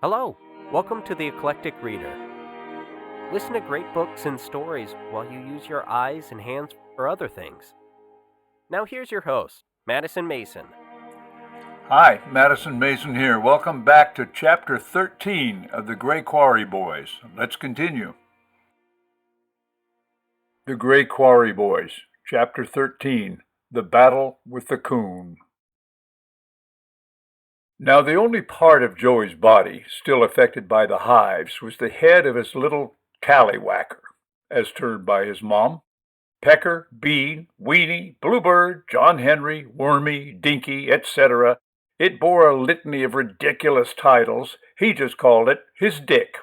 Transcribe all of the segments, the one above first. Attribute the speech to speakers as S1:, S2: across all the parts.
S1: Hello, welcome to the Eclectic Reader. Listen to great books and stories while you use your eyes and hands for other things. Now here's your host, Madison Mason.
S2: Hi, Madison Mason here. Welcome back to Chapter 13 of The Gray Quarry Boys. Let's continue. The Gray Quarry Boys, Chapter 13, The Battle with the Coon. Now the only part of Joey's body still affected by the hives was the head of his little tallywhacker, as termed by his mom. Pecker, Bee, Weenie, Bluebird, John Henry, Wormy, Dinky, etc. It bore a litany of ridiculous titles. He just called it his dick.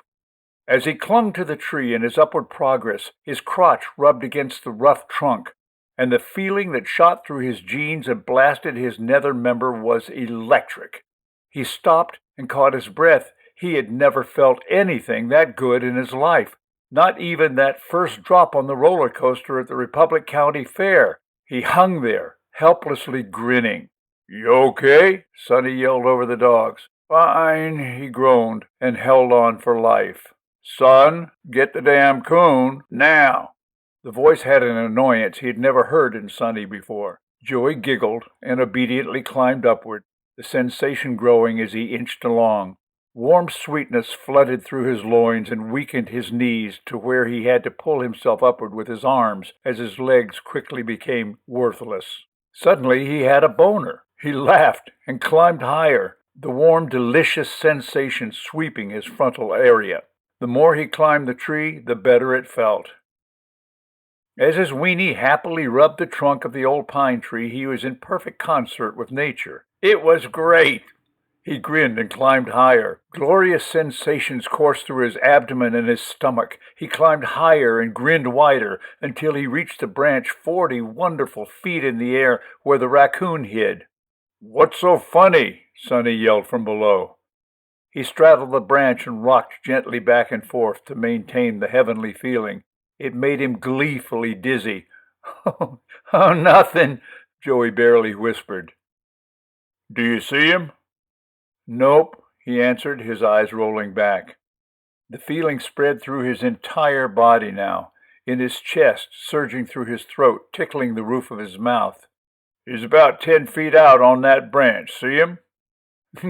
S2: As he clung to the tree in his upward progress, his crotch rubbed against the rough trunk, and the feeling that shot through his jeans and blasted his nether member was electric. He stopped and caught his breath. He had never felt anything that good in his life, not even that first drop on the roller coaster at the Republic County Fair. He hung there, helplessly grinning. "You okay?" Sonny yelled over the dogs. "Fine," he groaned, and held on for life. "Son, get the damn coon, now." The voice had an annoyance he had never heard in Sonny before. Joey giggled and obediently climbed upward, the sensation growing as he inched along. Warm sweetness flooded through his loins and weakened his knees to where he had to pull himself upward with his arms as his legs quickly became worthless. Suddenly he had a boner. He laughed and climbed higher, the warm, delicious sensation sweeping his frontal area. The more he climbed the tree, the better it felt. As his weenie happily rubbed the trunk of the old pine tree, he was in perfect concert with nature. It was great! He grinned and climbed higher. Glorious sensations coursed through his abdomen and his stomach. He climbed higher and grinned wider until he reached a branch 40 wonderful feet in the air where the raccoon hid. "What's so funny?" Sonny yelled from below. He straddled the branch and rocked gently back and forth to maintain the heavenly feeling. It made him gleefully dizzy. "Oh, nothing," Joey barely whispered. "Do you see him?" "Nope," he answered, his eyes rolling back. The feeling spread through his entire body now, in his chest, surging through his throat, tickling the roof of his mouth. "He's about 10 feet out on that branch. See him?"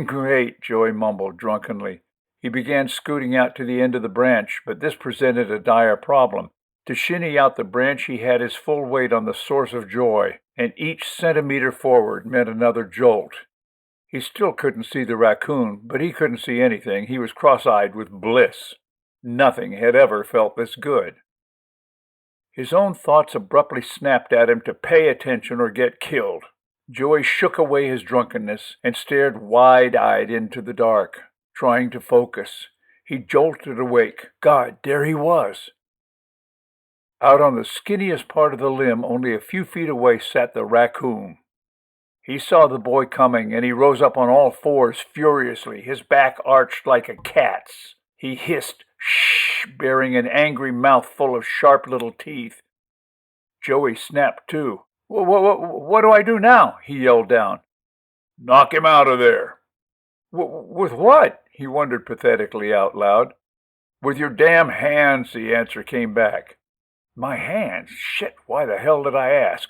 S2: "Great," Joey mumbled drunkenly. He began scooting out to the end of the branch, but this presented a dire problem. To shinny out the branch, he had his full weight on the source of joy, and each centimeter forward meant another jolt. He still couldn't see the raccoon, but he couldn't see anything. He was cross-eyed with bliss. Nothing had ever felt this good. His own thoughts abruptly snapped at him to pay attention or get killed. Joey shook away his drunkenness and stared wide-eyed into the dark, trying to focus. He jolted awake. God, there he was! Out on the skinniest part of the limb, only a few feet away, sat the raccoon. He saw the boy coming, and he rose up on all fours furiously, his back arched like a cat's. He hissed, "Shh," baring an angry mouth full of sharp little teeth. Joey snapped too. What do I do now?" he yelled down. "Knock him out of there." With what?" he wondered pathetically out loud. "With your damn hands," the answer came back. My hands? Shit, why the hell did I ask?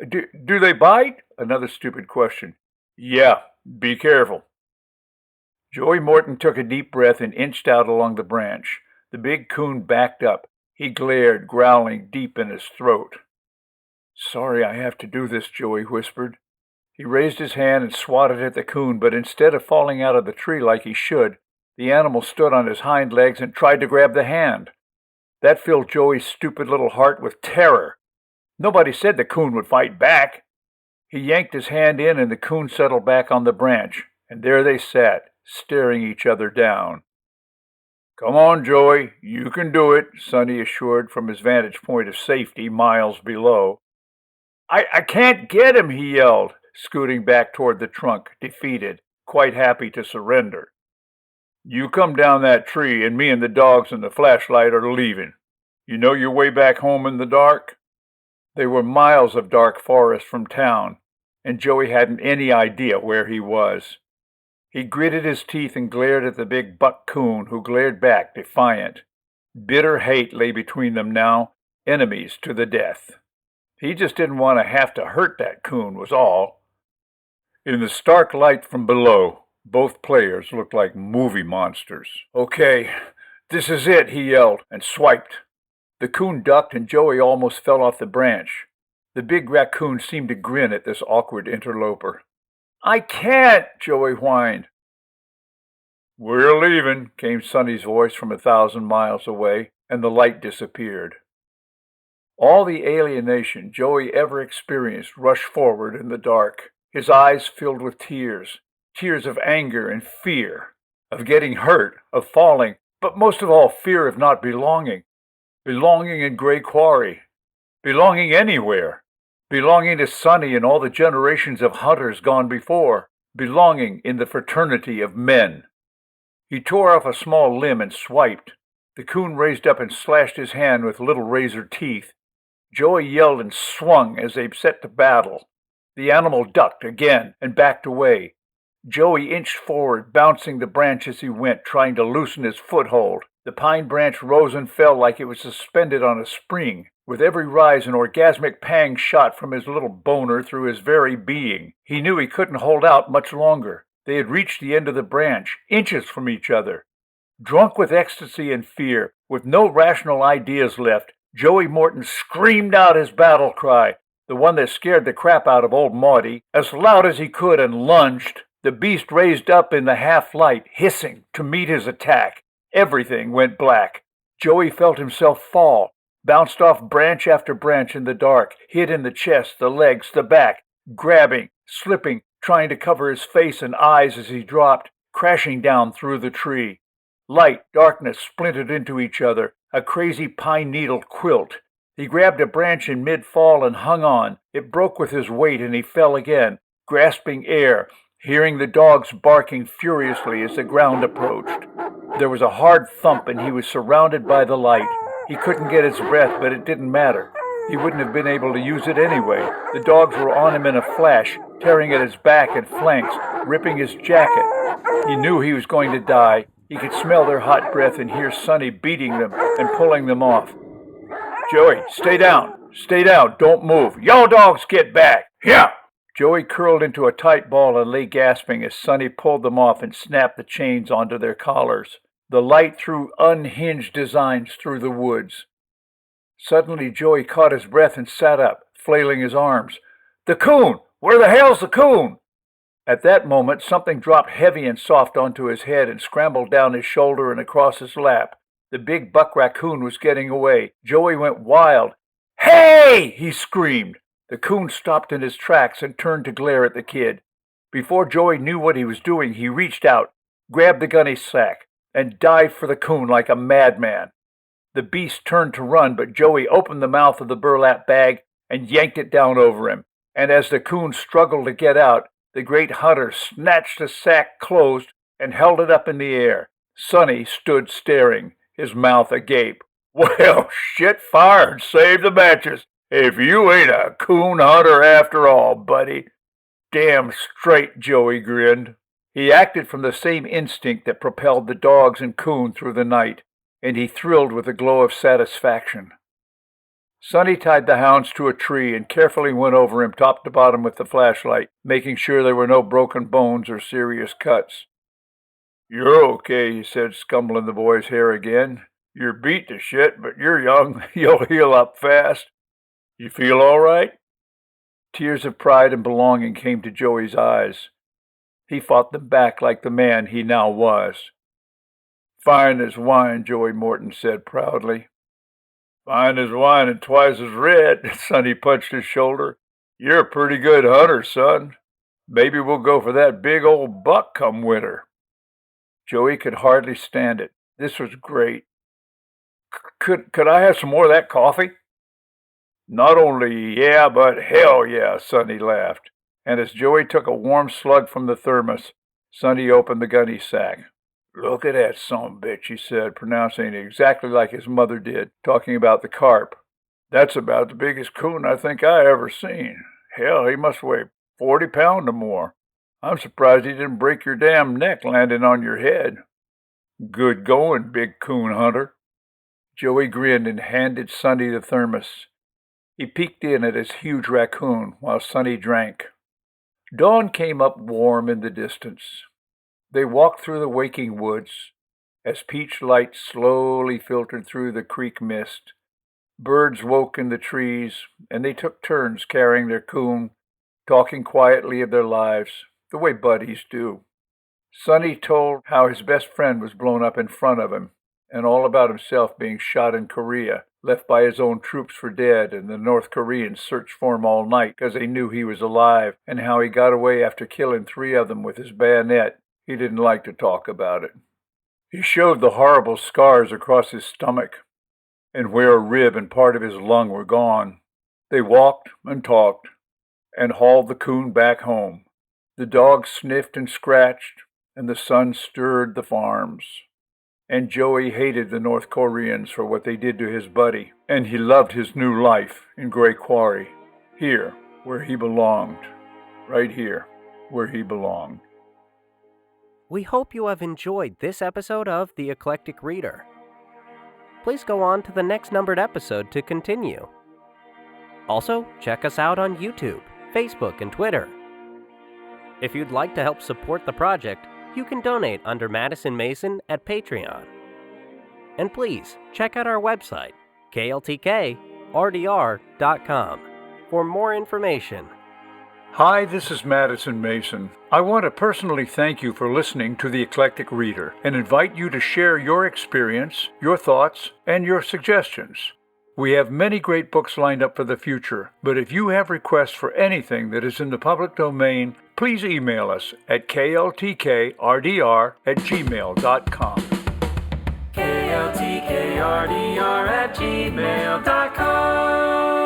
S2: Do they bite? Another stupid question. Yeah, be careful. Joey Morton took a deep breath and inched out along the branch. The big coon backed up. He glared, growling deep in his throat. "Sorry I have to do this," Joey whispered. He raised his hand and swatted at the coon, but instead of falling out of the tree like he should, the animal stood on his hind legs and tried to grab the hand. That filled Joey's stupid little heart with terror. Nobody said the coon would fight back. He yanked his hand in and the coon settled back on the branch, and there they sat, staring each other down. "Come on, Joey, you can do it," Sonny assured from his vantage point of safety miles below. I can't get him," he yelled, scooting back toward the trunk, defeated, quite happy to surrender. "You come down that tree, and me and the dogs and the flashlight are leaving. You know your way back home in the dark?" They were miles of dark forest from town, and Joey hadn't any idea where he was. He gritted his teeth and glared at the big buck coon, who glared back, defiant. Bitter hate lay between them now, enemies to the death. He just didn't want to have to hurt that coon, was all. In the stark light from below, both players looked like movie monsters. "Okay, this is it," he yelled, and swiped. The coon ducked, and Joey almost fell off the branch. The big raccoon seemed to grin at this awkward interloper. "I can't," Joey whined. "We're leaving," came Sonny's voice from 1,000 miles away, and the light disappeared. All the alienation Joey ever experienced rushed forward in the dark, his eyes filled with tears, tears of anger and fear, of getting hurt, of falling, but most of all fear of not belonging. Belonging in Gray Quarry. Belonging anywhere. Belonging to Sonny and all the generations of hunters gone before. Belonging in the fraternity of men. He tore off a small limb and swiped. The coon raised up and slashed his hand with little razor teeth. Joey yelled and swung as they set to battle. The animal ducked again and backed away. Joey inched forward, bouncing the branch as he went, trying to loosen his foothold. The pine branch rose and fell like it was suspended on a spring. With every rise, an orgasmic pang shot from his little boner through his very being. He knew he couldn't hold out much longer. They had reached the end of the branch, inches from each other. Drunk with ecstasy and fear, with no rational ideas left, Joey Morton screamed out his battle cry, the one that scared the crap out of old Maudie, as loud as he could, and lunged. The beast raised up in the half-light, hissing, to meet his attack. Everything went black. Joey felt himself fall, bounced off branch after branch in the dark, hit in the chest, the legs, the back, grabbing, slipping, trying to cover his face and eyes as he dropped, crashing down through the tree. Light, darkness splintered into each other, a crazy pine needle quilt. He grabbed a branch in mid-fall and hung on. It broke with his weight and he fell again, grasping air, hearing the dogs barking furiously as the ground approached. There was a hard thump and he was surrounded by the light. He couldn't get his breath, but it didn't matter. He wouldn't have been able to use it anyway. The dogs were on him in a flash, tearing at his back and flanks, ripping his jacket. He knew he was going to die. He could smell their hot breath and hear Sonny beating them and pulling them off. "Joey, stay down. Stay down. Don't move. Y'all dogs get back. Yeah!" Joey curled into a tight ball and lay gasping as Sonny pulled them off and snapped the chains onto their collars. The light threw unhinged designs through the woods. Suddenly Joey caught his breath and sat up, flailing his arms. "The coon! Where the hell's the coon?" At that moment, something dropped heavy and soft onto his head and scrambled down his shoulder and across his lap. The big buck raccoon was getting away. Joey went wild. "Hey!" he screamed. The coon stopped in his tracks and turned to glare at the kid. Before Joey knew what he was doing, he reached out, grabbed the gunny sack, and dived for the coon like a madman. The beast turned to run, but Joey opened the mouth of the burlap bag and yanked it down over him. And as the coon struggled to get out, the great hunter snatched the sack closed and held it up in the air. Sonny stood staring, his mouth agape. "Well, shit fired, save the matches. If you ain't a coon hunter after all, buddy." "Damn straight," Joey grinned. He acted from the same instinct that propelled the dogs and coon through the night, and he thrilled with a glow of satisfaction. Sonny tied the hounds to a tree and carefully went over him top to bottom with the flashlight, making sure there were no broken bones or serious cuts. "You're okay," he said, scumbling the boy's hair again. "You're beat to shit, but you're young. You'll heal up fast. You feel all right?" Tears of pride and belonging came to Joey's eyes. He fought them back like the man he now was. "Fine as wine," Joey Morton said proudly. "Fine as wine and twice as red." Sonny punched his shoulder. "You're a pretty good hunter, son. Maybe we'll go for that big old buck come winter." Joey could hardly stand it. This was great. Could I have some more of that coffee?" "Not only yeah, but hell yeah," Sonny laughed. And as Joey took a warm slug from the thermos, Sonny opened the gunny sack. "Look at that sumbitch," he said, pronouncing it exactly like his mother did, talking about the carp. "That's about the biggest coon I think I ever seen. Hell, he must weigh 40 pounds or more." I'm surprised he didn't break your damn neck landing on your head. Good going, big coon hunter. Joey grinned and handed Sonny the thermos. He peeked in at his huge raccoon while Sonny drank. Dawn came up warm in the distance. They walked through the waking woods as peach light slowly filtered through the creek mist. Birds woke in the trees, and they took turns carrying their coon, talking quietly of their lives, the way buddies do. Sonny told how his best friend was blown up in front of him, and all about himself being shot in Korea, left by his own troops for dead, and the North Koreans searched for him all night because they knew he was alive, and how he got away after killing 3 of them with his bayonet. He didn't like to talk about it. He showed the horrible scars across his stomach, and where a rib and part of his lung were gone. They walked and talked, and hauled the coon back home. The dog sniffed and scratched, and the sun stirred the farms. And Joey hated the North Koreans for what they did to his buddy, and he loved his new life in Gray Quarry, here where he belonged, right here where he belonged.
S1: We hope you have enjoyed this episode of The Eclectic Reader. Please go on to the next numbered episode to continue. Also, check us out on YouTube, Facebook, and Twitter. If you'd like to help support the project, you can donate under Madison Mason at Patreon. And please check out our website, kltkrdr.com, for more information.
S2: Hi, this is Madison Mason. I want to personally thank you for listening to The Eclectic Reader and invite you to share your experience, your thoughts, and your suggestions. We have many great books lined up for the future, but if you have requests for anything that is in the public domain, please email us at kltkrdr@gmail.com.
S3: kltkrdr@gmail.com